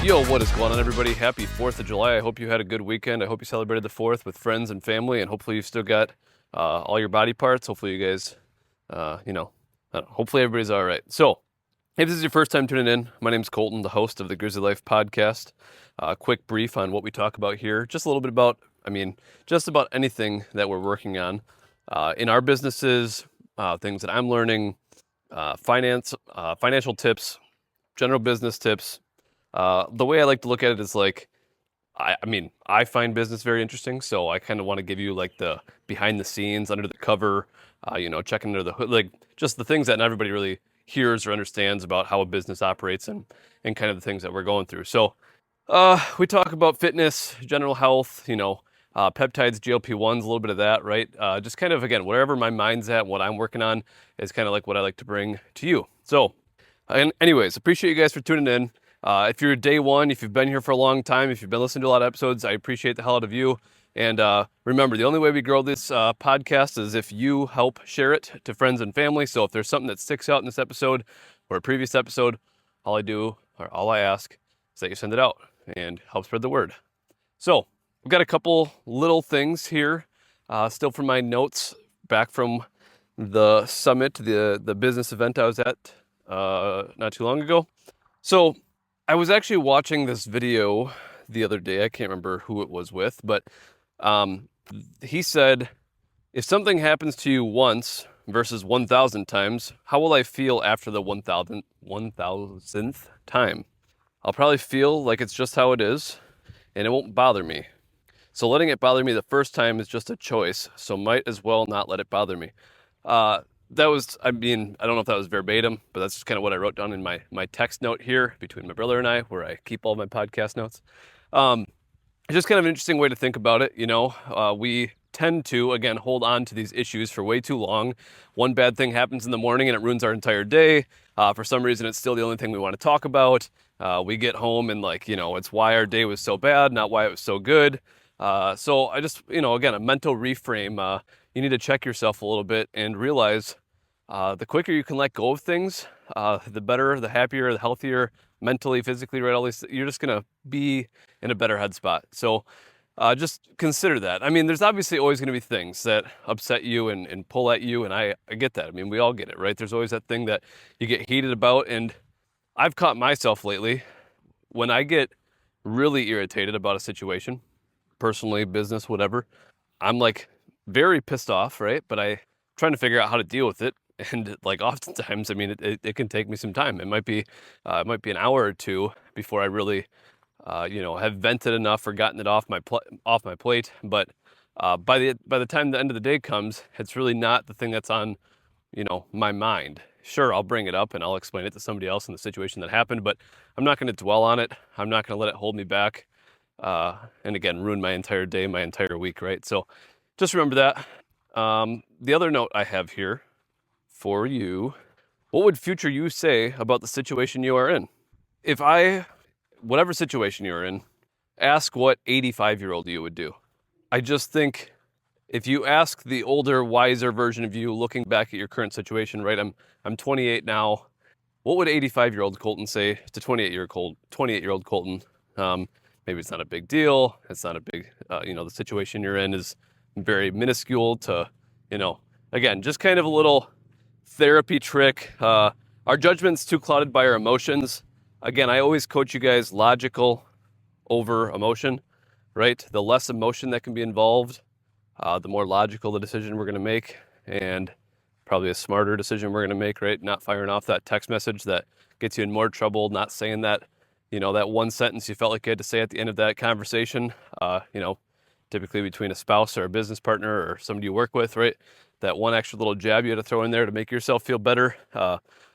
Yo, what is going on, everybody? Happy 4th of July. I hope you had a good weekend. I hope you celebrated the 4th with friends and family, and hopefully you've still got all your body parts. Hopefully you guys, hopefully everybody's all right. So, if this is your first time tuning in, my name's Colton, the host of the Grizzly Life podcast. Quick brief on what we talk about here. Just a little bit about, just about anything that we're working on in our businesses, things that I'm learning, financial tips, general business tips. The way I like to look at it is like, I find business very interesting, so I kind of want to give you like the behind the scenes, under the cover, checking under the hood, like just the things that not everybody really hears or understands about how a business operates and kind of the things that we're going through. So we talk about fitness, general health, peptides, GLP-1s, a little bit of that, right? Just kind of, again, wherever my mind's at, what I'm working on is kind of like what I like to bring to you. So, and anyways, appreciate you guys for tuning in. If you're day one, if you've been here for a long time, if you've been listening to a lot of episodes, I appreciate the hell out of you. And remember, the only way we grow this podcast is if you help share it to friends and family. So if there's something that sticks out in this episode or a previous episode, all I ask is that you send it out and help spread the word. So we've got a couple little things here, still from my notes back from the summit, the business event I was at not too long ago. So I was actually watching this video the other day. I can't remember who it was with, but he said, if something happens to you once versus 1,000 times, how will I feel after the 1,000th time? I'll probably feel like it's just how it is, and it won't bother me. So letting it bother me the first time is just a choice, so might as well not let it bother me. That was, I don't know if that was verbatim, but that's just kind of what I wrote down in my text note here between my brother and I, where I keep all my podcast notes. It's just kind of an interesting way to think about it. We tend to, again, hold on to these issues for way too long. One bad thing happens in the morning and it ruins our entire day. For some reason, it's still the only thing we want to talk about. We get home and it's why our day was so bad, not why it was so good. So I just, again, a mental reframe. You need to check yourself a little bit and realize the quicker you can let go of things, the better, the happier, the healthier, mentally, physically, right? All these, you're just going to be in a better head spot. So just consider that. There's obviously always going to be things that upset you and pull at you, and I get that. We all get it, right? There's always that thing that you get heated about, and I've caught myself lately when I get really irritated about a situation, personally, business, whatever, I'm like very pissed off, right? But I'm trying to figure out how to deal with it. And oftentimes, it can take me some time. It might be an hour or two before I really, have vented enough or gotten it off my plate. But by the time the end of the day comes, it's really not the thing that's on, my mind. Sure, I'll bring it up and I'll explain it to somebody else in the situation that happened, but I'm not going to dwell on it. I'm not going to let it hold me back. And again, ruin my entire day, my entire week, right? So just remember that. The other note I have here for you, what would future you say about the situation you are in? Whatever situation you're in, ask what 85-year-old you would do. I just think if you ask the older, wiser version of you looking back at your current situation, right? I'm 28 now. What would 85-year-old Colton say to 28-year-old Colton? Maybe it's not a big deal. It's not a big, the situation you're in is very minuscule to, again, just kind of a little therapy trick. Our judgment's too clouded by our emotions. Again, I always coach you guys logical over emotion, right? The less emotion that can be involved, the more logical the decision we're going to make, and probably a smarter decision we're going to make, right? Not firing off that text message that gets you in more trouble, not saying that, that one sentence you felt like you had to say at the end of that conversation, typically between a spouse or a business partner or somebody you work with, right? That one extra little jab you had to throw in there to make yourself feel better.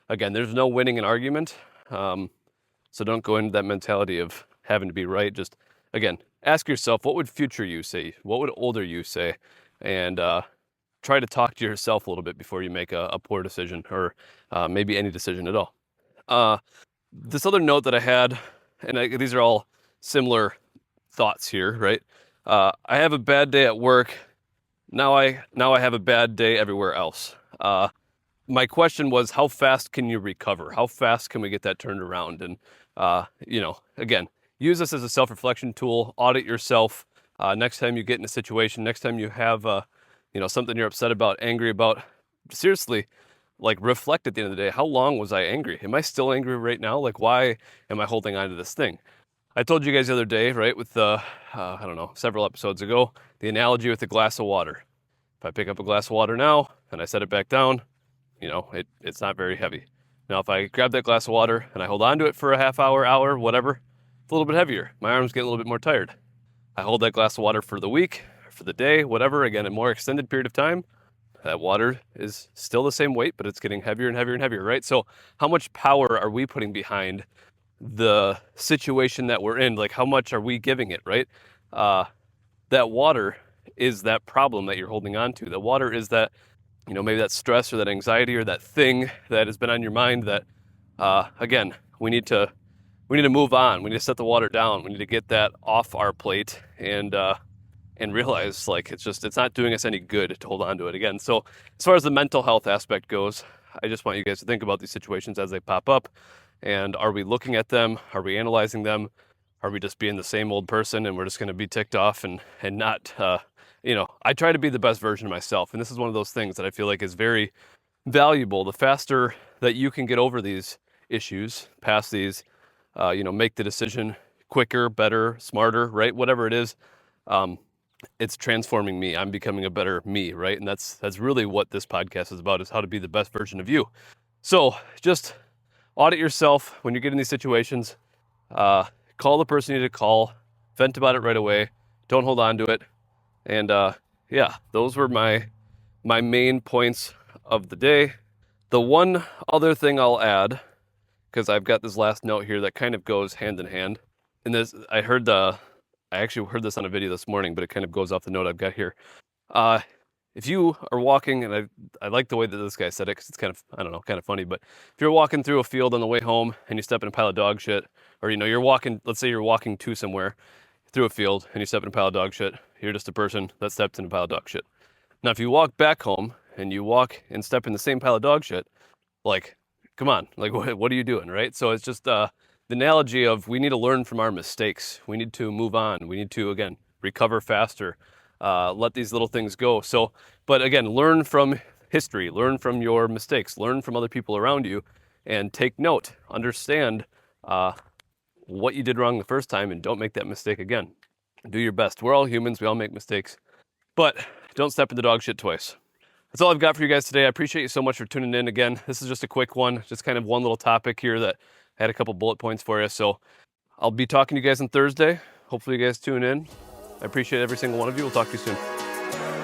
Again, there's no winning an argument. So don't go into that mentality of having to be right. Just, again, ask yourself, what would future you say? What would older you say? And try to talk to yourself a little bit before you make a poor decision or maybe any decision at all. This other note that I had, and these are all similar thoughts here, right? I have a bad day at work. Now I have a bad day everywhere else. My question was, how fast can you recover? How fast can we get that turned around? And, again, use this as a self-reflection tool. Audit yourself. Next time you get in a situation, next time you have, something you're upset about, angry about, seriously, like reflect at the end of the day. How long was I angry? Am I still angry right now? Like, why am I holding on to this thing? I told you guys the other day, right, with several episodes ago, the analogy with a glass of water. If I pick up a glass of water now and I set it back down, it's not very heavy. Now, if I grab that glass of water and I hold on to it for a half hour, whatever, it's a little bit heavier. My arms get a little bit more tired. I hold that glass of water for the week, for the day, whatever, again, a more extended period of time, that water is still the same weight, but it's getting heavier and heavier and heavier, right? So how much power are we putting behind the situation that we're in? Like, how much are we giving it, right? That water is that problem that you're holding on to. The water is that, maybe that stress or that anxiety or that thing that has been on your mind that, again, we need to move on. We need to set the water down. We need to get that off our plate and realize like it's not doing us any good to hold on to it again. So as far as the mental health aspect goes, I just want you guys to think about these situations as they pop up. And are we looking at them? Are we analyzing them? Are we just being the same old person and we're just going to be ticked off and not, I try to be the best version of myself. And this is one of those things that I feel like is very valuable. The faster that you can get over these issues, past these, make the decision quicker, better, smarter, right? Whatever it is, it's transforming me. I'm becoming a better me, right? And that's really what this podcast is about, is how to be the best version of you. So just audit yourself when you get in these situations. Call the person you need to call. Vent about it right away. Don't hold on to it. And those were my main points of the day. The one other thing I'll add, because I've got this last note here that kind of goes hand in hand. And this, I actually heard this on a video this morning, but it kind of goes off the note I've got here. If you are walking, and I like the way that this guy said it because it's kind of funny, but if you're walking through a field on the way home and you step in a pile of dog shit, or you're walking, let's say you're walking to somewhere through a field and you step in a pile of dog shit, you're just a person that stepped in a pile of dog shit. Now, if you walk back home and you walk and step in the same pile of dog shit, like, come on, like, what are you doing, right? So it's just the analogy of we need to learn from our mistakes. We need to move on. We need to, again, recover faster. Let these little things go. So, but again, learn from history, learn from your mistakes, learn from other people around you, and take note. Understand what you did wrong the first time, and don't make that mistake again. Do your best. We're all humans. We all make mistakes. But don't step in the dog shit twice. That's all I've got for you guys today. I appreciate you so much for tuning in again. This is just a quick one, just kind of one little topic here that I had a couple bullet points for you. So I'll be talking to you guys on Thursday. Hopefully you guys tune in. I appreciate every single one of you. We'll talk to you soon.